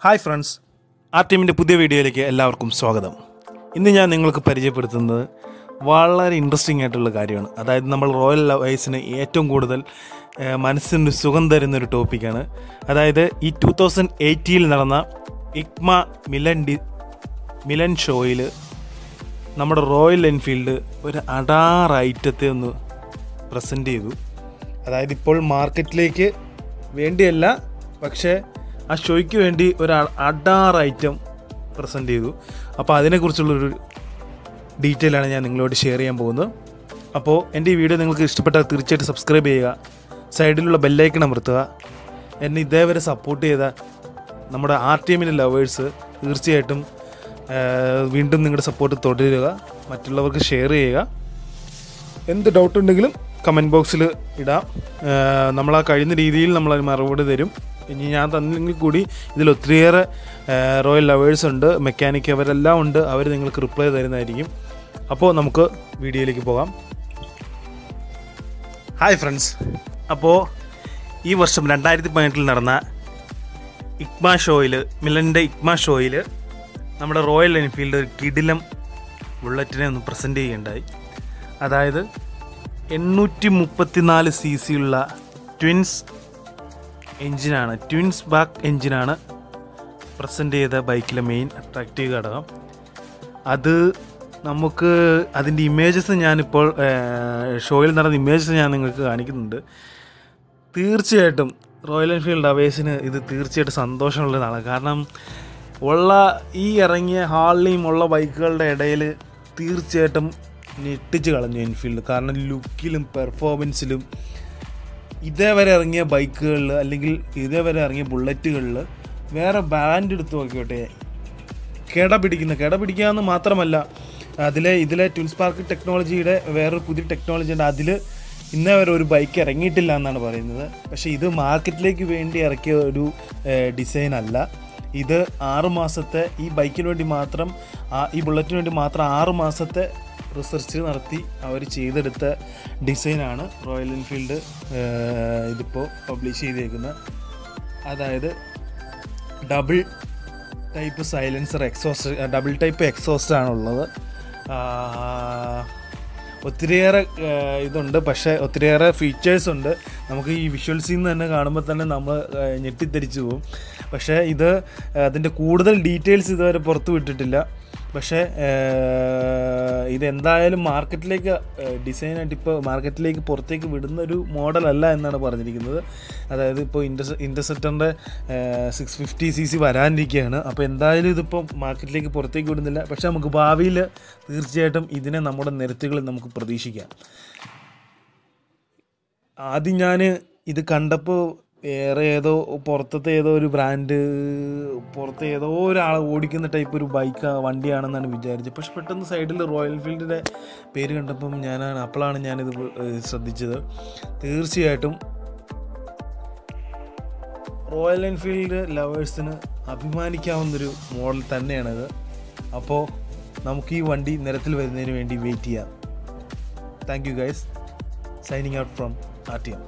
Hi friends, R ടീമിൻ്റെ പുതിയ വീഡിയോയിലേക്ക് എല്ലാവർക്കും സ്വാഗതം. ഇന്ന് ഞാൻ നിങ്ങൾക്ക് പരിചയപ്പെടുത്തുന്നത് വളരെ ഇൻട്രസ്റ്റിംഗ് ആയിട്ടുള്ള കാര്യമാണ്. അതായത് നമ്മൾ റോയൽ ലവേഴ്സിന് ഏറ്റവും കൂടുതൽ മനസ്സിന് സുഖം തരുന്നൊരു ടോപ്പിക്കാണ്. അതായത് ഈ 2018 നടന്ന ഇക്മ മിലൻ ഷോയിൽ നമ്മുടെ റോയൽ എൻഫീൽഡ് ഒരു അടാറ് ഐറ്റത്തെ ഒന്ന് പ്രസൻറ്റ് ചെയ്തു. അതായത് ഇപ്പോൾ മാർക്കറ്റിലേക്ക് വേണ്ടിയല്ല, പക്ഷേ ആ ഷോയ്ക്ക് വേണ്ടി ഒരു അടാറ് ഐറ്റം പ്രസൻറ്റ് ചെയ്തു. അപ്പോൾ അതിനെക്കുറിച്ചുള്ളൊരു ഡീറ്റെയിലാണ് ഞാൻ നിങ്ങളോട് ഷെയർ ചെയ്യാൻ പോകുന്നത്. അപ്പോൾ എൻ്റെ ഈ വീഡിയോ നിങ്ങൾക്ക് ഇഷ്ടപ്പെട്ടാൽ തീർച്ചയായിട്ടും സബ്സ്ക്രൈബ് ചെയ്യുക, സൈഡിലുള്ള ബെല്ലൈക്കൺ അമർത്തുക. എന്നെ ഇതേവരെ സപ്പോർട്ട് ചെയ്ത നമ്മുടെ ആർ ടി എമ്മിൻ്റെ ലവേഴ്സ് തീർച്ചയായിട്ടും വീണ്ടും നിങ്ങളുടെ സപ്പോർട്ട് തുടരുക, മറ്റുള്ളവർക്ക് ഷെയർ ചെയ്യുക. എന്ത് ഡൗട്ട് ഉണ്ടെങ്കിലും കമൻറ്റ് ബോക്സിൽ ഇടാം. നമ്മൾ ആ കഴിയുന്ന രീതിയിൽ നമ്മളത് മറുപടി തരും. ഇനി ഞാൻ തന്നെങ്കിൽ കൂടി ഇതിൽ ഒത്തിരിയേറെ റോയൽ ലവേഴ്സ് ഉണ്ട്, മെക്കാനിക് അവരെല്ലാം ഉണ്ട്. അവർ നിങ്ങൾക്ക് റിപ്ലൈ തരുന്നതായിരിക്കും. അപ്പോൾ നമുക്ക് വീഡിയോയിലേക്ക് പോകാം. ഹായ് ഫ്രണ്ട്സ്, അപ്പോൾ ഈ വർഷം 2018 നടന്ന ഇക്മ ഷോയിൽ, മിലൻ്റെ ഇക്മ ഷോയിൽ നമ്മുടെ റോയൽ എൻഫീൽഡ് ഒരു കിടിലം ബുള്ളറ്റിനെ ഒന്ന് പ്രസൻറ്റ് ചെയ്യുകയുണ്ടായി. അതായത് 834 cc ഉള്ള ട്വിൻസ് ബാക്ക് എൻജിനാണ് പ്രസൻറ്റ് ചെയ്ത ബൈക്കിലെ മെയിൻ അട്രാക്റ്റീവ് ഘടകം. അത് നമുക്ക് അതിൻ്റെ ഇമേജസ് ഞാനിപ്പോൾ ഷോയിൽ നടന്ന ഇമേജസ് ഞാൻ നിങ്ങൾക്ക് കാണിക്കുന്നുണ്ട്. തീർച്ചയായിട്ടും റോയൽ എൻഫീൽഡ് ലവേഴ്സിന് ഇത് തീർച്ചയായിട്ടും സന്തോഷമുള്ളതാണ്. കാരണം ഈ ഇറങ്ങിയ ഹാളിയും ഉള്ള ബൈക്കുകളുടെ ഇടയിൽ തീർച്ചയായിട്ടും ഞെട്ടിച്ച് കളഞ്ഞു എൻഫീൽഡ്. കാരണം ലുക്കിലും പെർഫോമൻസിലും ഇതേവരെ ഇറങ്ങിയ ബൈക്കുകളിൽ, അല്ലെങ്കിൽ ഇതേവരെ ഇറങ്ങിയ ബുള്ളറ്റുകളിൽ വേറെ ബ്രാൻഡ് എടുത്ത് നോക്കിയോട്ടെ, കിടപിടിക്കാമെന്ന് മാത്രമല്ല, ഇതിലെ ട്വിൻസ് പാർക്ക് ടെക്നോളജിയുടെ വേറൊരു പുതിയ ടെക്നോളജി ഉണ്ട്. അതിൽ ഇന്നേ വരെ ഒരു ബൈക്ക് ഇറങ്ങിയിട്ടില്ല എന്നാണ് പറയുന്നത്. പക്ഷേ ഇത് മാർക്കറ്റിലേക്ക് വേണ്ടി ഇറക്കിയ ഒരു ഡിസൈൻ അല്ല. ഇത് 6 മാസത്തെ ഈ ബൈക്കിന് വേണ്ടി മാത്രം, ഈ ബുള്ളറ്റിന് വേണ്ടി മാത്രം 6 മാസത്തെ റിസർച്ച് നടത്തി അവർ ചെയ്തെടുത്ത ഡിസൈനാണ് റോയൽ എൻഫീൽഡ് ഇതിപ്പോൾ പബ്ലിഷ് ചെയ്തേക്കുന്നത്. അതായത് double type silencer exhaust, double type exhaust ആണുള്ളത്. ഒത്തിരിയേറെ ഇതുണ്ട്, പക്ഷേ ഒത്തിരിയേറെ ഫീച്ചേഴ്സ് ഉണ്ട്. നമുക്ക് ഈ വിഷ്വൽസിൽ നിന്ന് തന്നെ കാണുമ്പോൾ തന്നെ നമ്മൾ ഞെട്ടിത്തെരിച്ചു പോകും. പക്ഷേ അതിൻ്റെ കൂടുതൽ ഡീറ്റെയിൽസ് ഇതുവരെ പുറത്തു വിട്ടിട്ടില്ല. പക്ഷേ ഇതെന്തായാലും മാർക്കറ്റിലേക്ക് ഡിസൈനായിട്ട് ഇപ്പോൾ മാർക്കറ്റിലേക്ക് പുറത്തേക്ക് വിടുന്ന ഒരു മോഡലല്ല എന്നാണ് പറഞ്ഞിരിക്കുന്നത്. അതായത് ഇപ്പോൾ ഇൻ്റർസെപ്റ്ററിൻ്റെ 650 cc വരാനിരിക്കുകയാണ്. അപ്പോൾ എന്തായാലും ഇതിപ്പോൾ മാർക്കറ്റിലേക്ക് പുറത്തേക്ക് വിടുന്നില്ല. പക്ഷേ നമുക്ക് ഭാവിയിൽ തീർച്ചയായിട്ടും ഇതിനെ നമ്മുടെ നിരത്തുകളിൽ നമുക്ക് പ്രതീക്ഷിക്കാം. ആദ്യം ഞാൻ ഇത് കണ്ടപ്പോൾ പുറത്തെ ഏതോ ഒരു ബ്രാൻഡ്, പുറത്തെ ഏതോ ഒരാൾ ഓടിക്കുന്ന ടൈപ്പ് ഒരു വണ്ടിയാണെന്നാണ് വിചാരിച്ചത്. പക്ഷെ പെട്ടെന്ന് സൈഡിൽ റോയൽ എൻഫീൽഡിൻ്റെ പേര് കണ്ടപ്പം അപ്പോഴാണ് ഞാനിത് ശ്രദ്ധിച്ചത്. തീർച്ചയായിട്ടും റോയൽ എൻഫീൽഡ് ലവേഴ്സിന് അഭിമാനിക്കാവുന്നൊരു മോഡൽ തന്നെയാണിത്. അപ്പോൾ നമുക്ക് ഈ വണ്ടി നിരത്തിൽ വരുന്നതിന് വേണ്ടി വെയിറ്റ് ചെയ്യാം. Thank you guys. Signing out from RTM.